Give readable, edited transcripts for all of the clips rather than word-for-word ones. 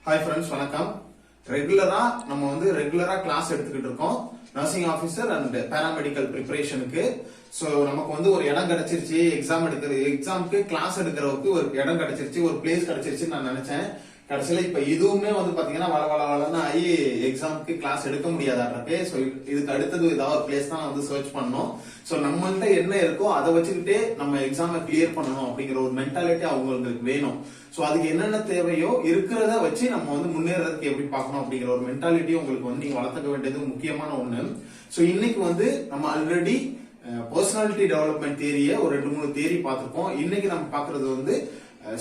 Hi friends, வணக்கம். ரெகுலரா class எடுத்துக்கிட்டு இருக்கோம் நர்சிங் ஆஃபீஸர் அண்ட் பேராமெடிக்கல் ப்ரிப்பரேஷனுக்கு. ஸோ நமக்கு ஒரு இடம் கிடைச்சிருச்சு, எக்ஸாமுக்கு கிளாஸ் எடுக்கிறதுக்கு ஒரு இடம் கிடைச்சிருச்சு, ஒரு பிளேஸ் கிடைச்சிருச்சுன்னு நான் நினைச்சேன். கடைசியில இப்ப இதுவுமே பாத்தீங்கன்னா வளன்னு ஆகி எக்ஸாமுக்கு கிளாஸ் எடுக்க முடியாதாட்ருக்கு. ஸோ இதுக்கு அடுத்தது ஏதாவது ஒரு பிளேஸ் தான் சர்ச் பண்ணணும். ஸோ நம்மள்ட்ட என்ன இருக்கோ அதை வச்சுக்கிட்டே நம்ம எக்ஸாமை கிளியர் பண்ணணும் அப்படிங்கிற ஒரு மென்டாலிட்டி அவங்களுக்கு வேணும். ஸோ அதுக்கு என்னென்ன தேவையோ இருக்கிறத வச்சு நம்ம முன்னேறதுக்கு எப்படி பார்க்கணும் அப்படிங்கிற ஒரு மென்டாலிட்டி உங்களுக்கு நீங்க வளர்த்துக்க வேண்டியது முக்கியமான ஒண்ணு. ஸோ இன்னைக்கு நம்ம ஆல்ரெடி பர்சனாலிட்டி டெவலப்மெண்ட் தியரிய ஒரு 2-3 தியரி பார்த்திருக்கோம். இன்னைக்கு நம்ம பாக்குறது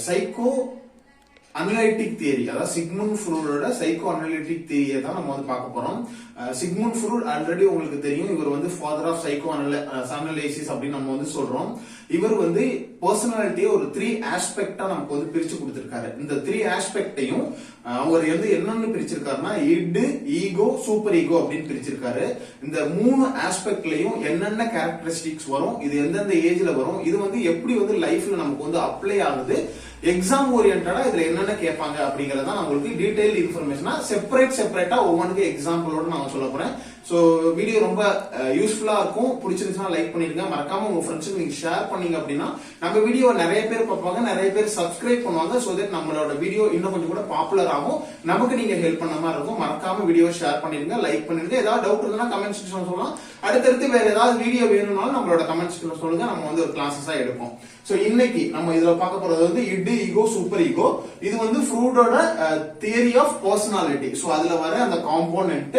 சைக்கோ அனலைட்டிக் தியரி, அதாவது சிக்மண்ட் ஃப்ரூடோட சைக்கோ அனலைட்டிக் தியரியை தான் நம்ம பார்க்க போறோம். சிக்மண்ட் ஃப்ரூட் ஆல்ரெடி உங்களுக்கு தெரியும், இவர் ஃபாதர் ஆஃப் சைக்கோ அனலைசிஸ் அப்படின்னு நம்ம சொல்றோம். இவர் பர்சனாலிட்டியை ஒரு 3 ஆஸ்பெக்டா நமக்கு பிரிச்சு கொடுத்திருக்காரு. இந்த 3 ஆஸ்பெக்டையும் அவர் என்னன்னு பிரிச்சிருக்காருன்னா இட், ஈகோ, சூப்பர் ஈகோ அப்படின்னு பிரிச்சிருக்காரு. இந்த 3 ஆஸ்பெக்ட்லயும் என்னென்ன கேரக்டரிஸ்டிக்ஸ் வரும், இது எந்தெந்த ஏஜ்ல வரும், இது எப்படி லைஃப்ல நமக்கு அப்ளை ஆகுது, எக்ஸாம் ஓரியன்டா இதுல என்னென்ன கேட்பாங்க அப்படிங்கறத நான் உங்களுக்கு டீடைல் இன்ஃபர்மேஷனா செப்பரேட்டா ஒவ்வொன்றுக்கு எக்ஸாம்பிளோட நான் சொல்ல போறேன். சோ வீடியோ ரொம்ப யூஸ்ஃபுல்லா இருக்கும். பிடிச்சிருந்துச்சுன்னா லைக் பண்ணிருங்க. மறக்காம உங்க ஃப்ரெண்ட்ஸுக்கு நீங்க ஷேர் பண்ணீங்க அப்படின்னா நம்ம வீடியோ நிறைய பேர் பார்ப்பாங்க, நிறைய பேர் சப்ஸ்கிரைப் பண்ணுவாங்க. சோ தட் நம்மளோட வீடியோ இன்னும் கொஞ்சம் கூட பாப்புலர் ஆகும், நமக்கு நீங்க ஹெல்ப் பண்ண மாதிரி இருக்கும். மறக்காம வீடியோ ஷேர் பண்ணிருங்க, லைக் பண்ணிருங்க. ஏதாவது டவுட் இருந்தா கமெண்ட் செக்ஷன் சொல்லலாம். அடுத்தடுத்து வேற ஏதாவது வீடியோ வேணும்னாலும் நம்மளோட கமெண்ட் செக்ஷன் சொல்லுங்க, நம்ம ஒரு கிளாஸஸா எடுப்போம். சோ இன்னைக்கு நம்ம இதுல பார்க்க போறது இட், ஈகோ, சூப்பர் ஈகோ. இது ஃப்ரூடோட தியரி ஆஃப் பர்சனாலிட்டி. சோ அதுல வர அந்த component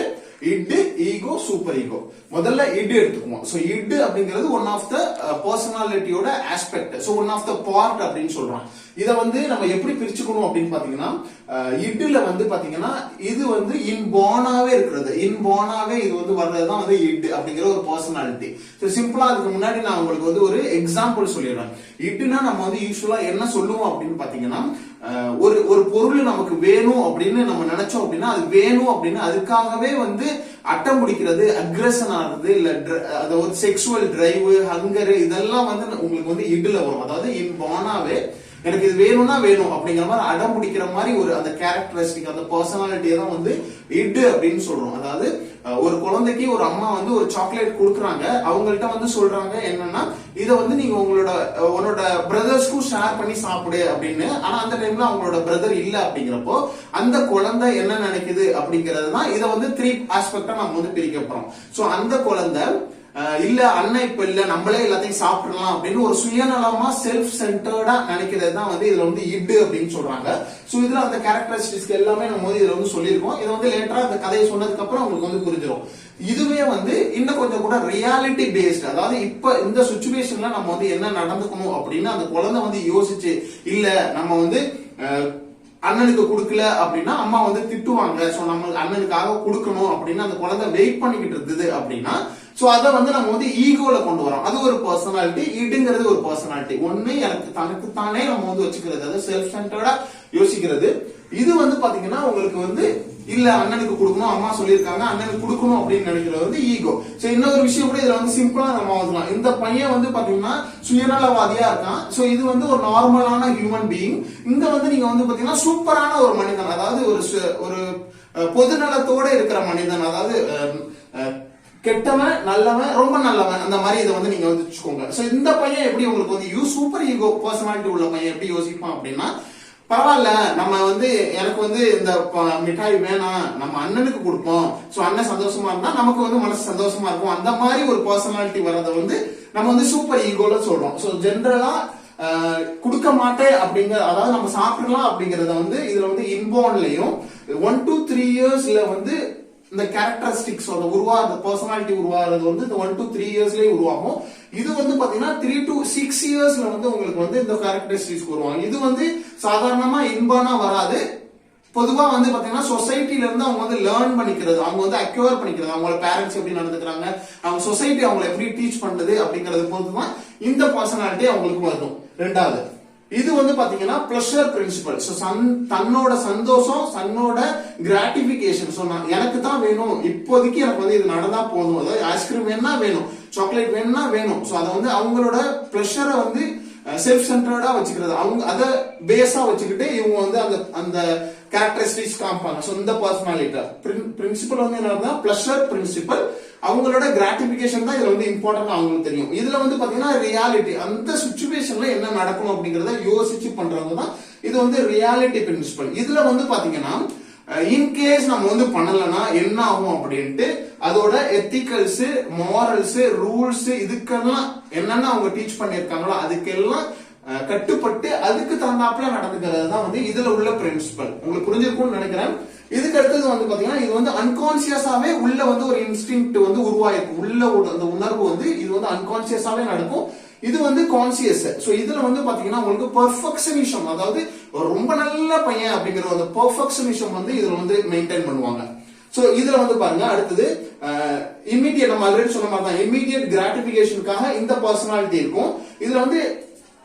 id, ego, super ego. முதல்ல இட் எடுத்துக்குவோம். சோ இட் அப்படிங்கிறது ஒன் ஆஃப் த பர்சனாலிட்டியோட aspect. So one of the part அப்படின்னு சொல்றோம். இத நம்ம எப்படி பிரிச்சுக்கணும் அப்படின்னு பாத்தீங்கன்னா, இட்ல பாத்தீங்கன்னா இது இன்பார்னாவே இருக்கிறது. இன்பார்னாவே இது வர்றதுதான் இட் அப்படிங்கிற ஒரு பர்சனாலிட்டி. சோ சிம்பிளா அதுக்கு முன்னாடி நான் உங்களுக்கு ஒரு எக்ஸாம்பிள் சொல்லிடுறேன். இட்னா நம்ம யூஸ்வலா என்ன சொல்லுவோம் அப்படின்னு பாத்தீங்கன்னா, ஒரு பொருள் நமக்கு வேணும் அப்படின்னு நம்ம நினைச்சோம் அப்படின்னா அது வேணும் அப்படின்னு அதுக்காகவே அட்டம் பிடிக்கிறது, அக்ரெஷன் ஆகுறது, இல்ல ஒரு செக்ஷுவல் டிரைவ், ஹங்கர், இதெல்லாம் உங்களுக்கு இட்ல வரும். அதாவது இன்பார்னாவே எனக்கு இது வேணும்னா வேணும் அப்படிங்கிற மாதிரி அடம் பிடிக்கிற மாதிரி ஒரு அந்த கேரக்டரிஸ்டிக், அந்த பர்சனாலிட்டியை தான் இட் அப்படின்னு சொல்றோம். அதாவது ஒரு குழந்தைக்கு ஒரு அம்மா ஒரு சாக்லேட் கொடுக்குறாங்க, அவங்கள்ட்ட சொல்றாங்க என்னன்னா இதை நீங்க உன்னோட பிரதர்ஸ்க்கும் ஷேர் பண்ணி சாப்பிடு அப்படின்னு. ஆனா அந்த டைம்ல அவங்களோட பிரதர் இல்ல அப்படிங்கிறப்போ அந்த குழந்தை என்ன நினைக்குது அப்படிங்கிறது தான் இதை 3 ஆஸ்பெக்டா நம்ம பிரிக்க போறோம். சோ அந்த குழந்தை இல்ல அண்ணன் இப்ப இல்ல நம்மளே எல்லாத்தையும் சாப்பிடலாம் அப்படின்னு ஒரு சுயநலமா செல்ஃப் சென்டர்டா நினைக்கிறது தான் இதுல இட் அப்படின்னு சொல்றாங்க. சோ இதுல அந்த கேரக்டரிஸ்டிக்ஸ் எல்லாமே நம்ம இதுல சொல்லியிருக்கோம். இதை லேட்டரா அந்த கதையை சொன்னதுக்கு அப்புறம் உங்களுக்கு புரிஞ்சிடும். இதுவே இன்னும் கொஞ்சம் கூட ரியாலிட்டி பேஸ்ட், அதாவது இப்ப இந்த சிச்சுவேஷன்ல நம்ம என்ன நடந்துக்கணும் அப்படின்னு அந்த குழந்தை யோசிச்சு, இல்ல நம்ம அண்ணனுக்கு கொடுக்கல அப்படின்னா அம்மா திட்டுவாங்க, சோ நம்ம அண்ணனுக்காக கொடுக்கணும் அப்படின்னு அந்த குழந்தை வெயிட் பண்ணிக்கிட்டு இருந்தது அப்படின்னா, சோ அத நம்ம ஈகோல கொண்டு வரோம். அது ஒரு பர்சனாலிட்டி. இட்ங்கிறது ஒரு பர்சனாலிட்டி. ஒண்ணு எனக்கு தனக்கு தானே நம்ம வச்சுக்கிறது, அதாவது செல்ஃப் சென்டர்டா யோசிக்கிறது. இது பாத்தீங்கன்னா உங்களுக்கு இல்ல அண்ணனுக்கு கொடுக்கணும், அம்மா சொல்லியிருக்காங்க அண்ணனுக்கு கொடுக்கணும் அப்படின்னு நினைக்கிறது ஈகோ. சோ இன்னொரு விஷயம் கூட இதுல சிம்பிளா நம்ம சொல்லலாம். இந்த பையன் பாத்தீங்கன்னா சுயநலவாதியா இருக்கான். சோ இது ஒரு நார்மலான ஹியூமன் பீயிங். இங்க நீங்க பாத்தீங்கன்னா சூப்பரான ஒரு மனிதன், அதாவது ஒரு பொதுநலத்தோட இருக்கிற மனிதன், அதாவது கெட்டவன், நல்லவன், ரொம்ப நல்லவன், அந்த மாதிரி இதை நீங்க வச்சுக்கோங்க. சோ இந்த பையன் எப்படி உங்களுக்கு சூப்பர் ஈகோ பர்சனாலிட்டி உள்ள பையன் எப்படி யோசிப்பான் அப்படின்னா, பரவாயில்ல நம்ம எனக்கு இந்த மிட்டாய் வேணாம், நம்ம அண்ணனுக்கு கொடுப்போம். சோ அண்ணன் சந்தோஷமா இருந்தா நமக்கு மனசு சந்தோஷமா இருக்கும். அந்த மாதிரி ஒரு பர்சனாலிட்டி வர்றதை நம்ம சூப்பர் ஈகோல சொல்றோம். சோ ஜென்ரலா கொடுக்க மாட்டேன் அப்படிங்கிற, அதாவது நம்ம சாப்பிடலாம் அப்படிங்கறத இதுல இன்பார்ன்லயும் 1 to 3 இயர்ஸ்ல இந்த கேரக்டரிஸ்டிக்ஸ் உருவாகிறது, பர்சனாலிட்டி உருவாகிறது இந்த 1 to 3 இயர்ஸ்லயே உருவாகும். இது பாத்தீங்கன்னா 3 to 6 இயர்ஸ்ல உங்களுக்கு இந்த கேரக்டரிஸ்டிக்ஸ் உருவாகும். இது சாதாரணமா இன்பார்னா வராது. பொதுவா பாத்தீங்கன்னா சொசைட்டில இருந்து அவங்க லேர்ன் பண்ணிக்கிறது, அவங்க அக்யூர் பண்ணிக்கிறது, அவங்களோட பேரண்ட்ஸ் எப்படி நடந்துக்கிறாங்க, அவங்க சொசைட்டி அவங்களை எப்படி டீச் பண்றது அப்படிங்கறது பொறுத்துதான் இந்த பர்சனாலிட்டி அவங்களுக்கு வரும். ரெண்டாவது இது பாத்தீங்கன்னா பிளஷர் பிரின்சிபல். தன்னோட சந்தோஷம், தன்னோட கிராட்டிபிகேஷன். எனக்கு தான் வேணும், இப்போதைக்கு எனக்கு இது நடந்தா போதும், அதாவது ஐஸ்கிரீம் வேணும்னா வேணும், சாக்லேட் வேணும்னா வேணும். சோ அதை அவங்களோட பிளஷரை செல்ஃப் சென்டர்டா வச்சுக்கிறது, அவங்க அதை பேஸா வச்சுக்கிட்டு இவங்க வந்து அந்த அந்த கேரக்டரிஸ்டிக்ஸ் காமிப்பாங்க. சோ இந்த பர்சனாலிட்டி பிரின்சிபல் வந்து என்னன்னா பிளஷர் பிரின்சிபல். அவங்களோட கிராட்டிபிகேஷன் தான் இதுல வந்து இம்பார்ட்டன்ட் அவங்களுக்கு தெரியும். இதுல வந்து பாத்தீங்கன்னா ரியாலிட்டி அந்த சிச்சுவேஷன்ல என்ன நடக்கும் அப்படிங்கறத யோசிச்சு பண்றவங்க தான் இது வந்து ரியாலிட்டி பிரின்சிபல். இதுல வந்து பாத்தீங்கன்னா இன்கேஸ் நம்ம வந்து பண்ணலன்னா என்ன ஆகும் அப்படின்ட்டு அதோட எத்திக்கல்ஸ், மாரல்ஸ், ரூல்ஸ் இதுக்கெல்லாம் என்னென்ன அவங்க டீச் பண்ணிருக்காங்களோ அதுக்கெல்லாம் கட்டுப்பட்டு அதுக்கு தகுந்தாப்புல நடந்துக்கிறது தான் வந்து இதுல உள்ள பிரின்சிபல். உங்களுக்கு புரிஞ்சிருக்கும்னு நினைக்கிறேன். இதுக்கு அடுத்தது வந்து பாத்தீங்கன்னா இது வந்து அன்கான்சியஸாவே உள்ள வந்து ஒரு இன்ஸ்டிங்க்ட் வந்து உருவாயிருக்கும். உள்ள அந்த உணர்வு வந்து இது வந்து அன்கான்சியஸாவே நடக்கும். இது வந்து கான்சியஸ். சோ இதுல வந்து பாத்தீங்கன்னா உங்களுக்கு பெர்ஃபெக்ஷனிசம், அதாவது ரொம்ப நல்ல பையன் அப்படிங்கிற அந்த பெர்ஃபெக்ஷனிசம் வந்து இதுல வந்து மெயின்டைன் பண்ணுவாங்க. சோ இதுல வந்து பாருங்க அடுத்தது இமிடியேட், நம்ம ஆல்ரெடி சொன்ன மாதிரி தான் இமிடியேட் கிராட்டிபிகேஷனுக்காக இந்த பர்சனாலிட்டி இருக்கும். இதுல வந்து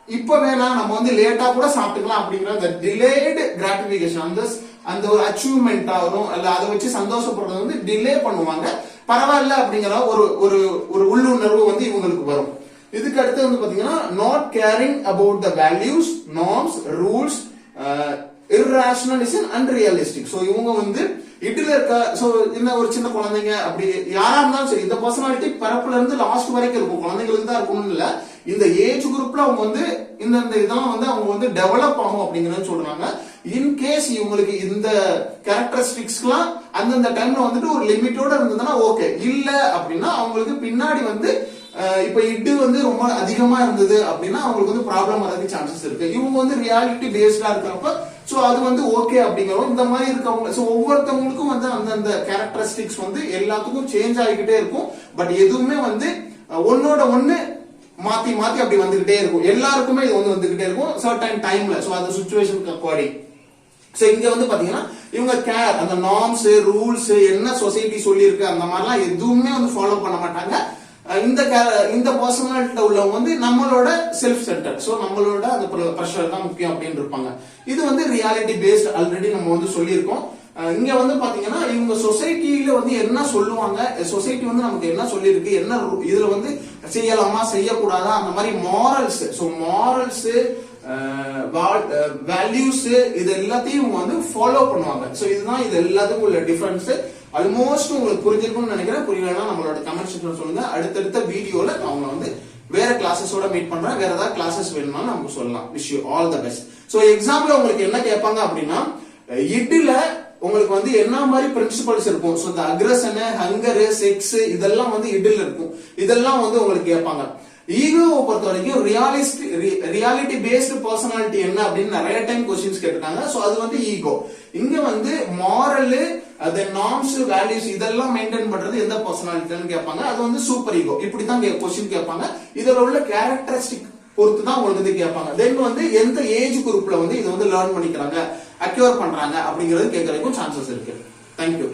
இப்ப வேணா நம்ம வந்து லேட்டா கூட சாப்பிட்டுக்கலாம் அப்படிங்கிற அந்த டிலேடு கிராட்டிபிகேஷன், அந்த ஒரு அச்சீவ்மெண்ட் ஆகும் அல்ல அதை வச்சு சந்தோஷப்படுறது வந்து டிலே பண்ணுவாங்க. பரவாயில்ல அப்படிங்கிற ஒரு ஒரு ஒரு உள்ளுணர்வு வந்து இவங்களுக்கு வரும். இதுக்கு அடுத்து வந்து பாத்தீங்கன்னா not carrying about the values, norms, rules, irrationalism and realistic. So இவங்க வந்து இட்ல இருக்க சோ என்ன ஒரு சின்ன குழந்தைங்க அப்படி யாரா இருந்தாலும் சரி இந்த பர்சனாலிட்டி பிறப்புல இருந்து லாஸ்ட் வரைக்கும் இருக்கும். குழந்தைங்களுக்கு தான் இருக்கணும்னு இல்ல, இந்த ஏஜ் குரூப்ல அவங்க வந்து இந்த இதெல்லாம் வந்து அவங்க வந்து டெவலப் ஆகும் அப்படிங்கறத சொல்றாங்க. இன் கேஸ் இவங்களுக்கு இந்த கேரக்டரிஸ்டிக்ஸ்லாம் அந்தந்த டைம்ல வந்துட்டு ஒரு லிமிட்டோட இருந்ததுன்னா ஓகே, இல்ல அப்படின்னா அவங்களுக்கு பின்னாடி வந்து இப்ப இட்டு வந்து ரொம்ப அதிகமா இருந்தது அப்படின்னா அவங்களுக்கு வந்து ப்ராப்ளம் வரதுக்கு சான்சஸ் இருக்கு. இவங்க வந்து ரியாலிட்டி பேஸ்டா இருக்கிறப்ப சோ அது வந்து ஓகே அப்படிங்கிறோம். இந்த மாதிரி இருக்கவங்க சோ ஒவ்வொருத்தவங்களுக்கும் வந்து அந்தந்த கேரக்டரிஸ்டிக்ஸ் வந்து எல்லாத்துக்கும் சேஞ்ச் ஆகிக்கிட்டே இருக்கும். பட் எதுவுமே வந்து ஒன்னோட ஒண்ணு மாத்தி மாத்தி அப்படி வந்துகிட்டே இருக்கும். எல்லாருக்குமே இது வந்து வந்துகிட்டே இருக்கும் சர்டன் டைம்ல. சோ அந்த சிச்சுவேஷனுக்கு அக்கார்டிங். சோ இங்க வந்து பாத்தீங்கன்னா இவங்க கேர் அந்த நார்ம்ஸ், ரூல்ஸ், என்ன சொசைட்டி சொல்லி இருக்கு அந்த மாதிரிலாம் எதுவுமே வந்து ஃபாலோ பண்ண மாட்டாங்க. இந்த பர்சனாலிட்டி உள்ளவங்க வந்து நம்மளோட செல்ஃப் சென்டர், சோ நம்மளோட அந்த ப்ரெஷர் தான் முக்கியம் அப்படின்னு இருப்பாங்க. இது வந்து ரியாலிட்டி பேஸ்ட் ஆல்ரெடி நம்ம வந்து சொல்லியிருக்கோம். இங்க வந்து பாத்தீங்கன்னா இவங்க சொசைட்டில வந்து என்ன சொல்லுவாங்க, சொசைட்டி வந்து நமக்கு என்ன சொல்லியிருக்கு, என்ன இதுல வந்து செய்யலாமா செய்யக்கூடாதா அந்த மாதிரி மாரல்ஸ், சோ மாரல்ஸ், வேல்யூஸ் இது எல்லாத்தையும் வந்து ஃபாலோ பண்ணுவாங்க. சோ இதுதான் இது எல்லாத்துக்கும் உள்ள டிஃபரன்ஸ். ஆல்மோஸ்ட் உங்களுக்கு புரிஞ்சிருக்கும்னு நினைக்கிறேன். புரியலன்னா நம்மளோட கமெண்ட் செக்ஷன்ல சொல்லுங்க. அடுத்தடுத்த வீடியோல அவங்க வந்து வேற கிளாஸஸோட மீட் பண்றேன். வேற ஏதாவது கிளாஸஸ் வேணும்னாலும் நமக்கு சொல்லலாம். Wish you all the best. So example உங்களுக்கு என்ன கேட்பாங்க அப்படின்னா இட்ல உங்களுக்கு வந்து என்ன மாதிரி பிரின்சிபல்ஸ் இருக்கும். சோ இந்த அக்ரஷன், ஹங்கர், செக்ஸ் இதெல்லாம் வந்து இட்ல இருக்கும். இதெல்லாம் வந்து உங்களுக்கு கேட்பாங்க. ஈகோவை பொறுத்த வரைக்கும் ரியாலிட்டி பேஸ்டு பர்சனாலிட்டி என்ன அப்படின்னு நிறைய டைம் கொஸ்டின்ஸ் கேட்டிருக்காங்க. சோ அது வந்து ஈகோ. இங்க வந்து மாரல், நார்ம்ஸ், வேல்யூஸ் இதெல்லாம் மெயின்டைன் பண்றது எந்த பர்சனாலிட்டின்னு கேட்பாங்க. அது வந்து சூப்பர் ஈகோ. இப்படித்தான் கொஸ்டின் கேட்பாங்க. இதுல உள்ள கேரக்டரிஸ்டிக் பொறுத்து தான் உங்களுக்கு இது கேட்பாங்க. தென் வந்து எந்த ஏஜ் குரூப்ல வந்து இது வந்து லேர்ன் பண்ணிக்கிறாங்க, அக்யூர் பண்றாங்க அப்படிங்கிறது கேட்கறதுக்கும் சான்சஸ் இருக்கு. தேங்க்யூ.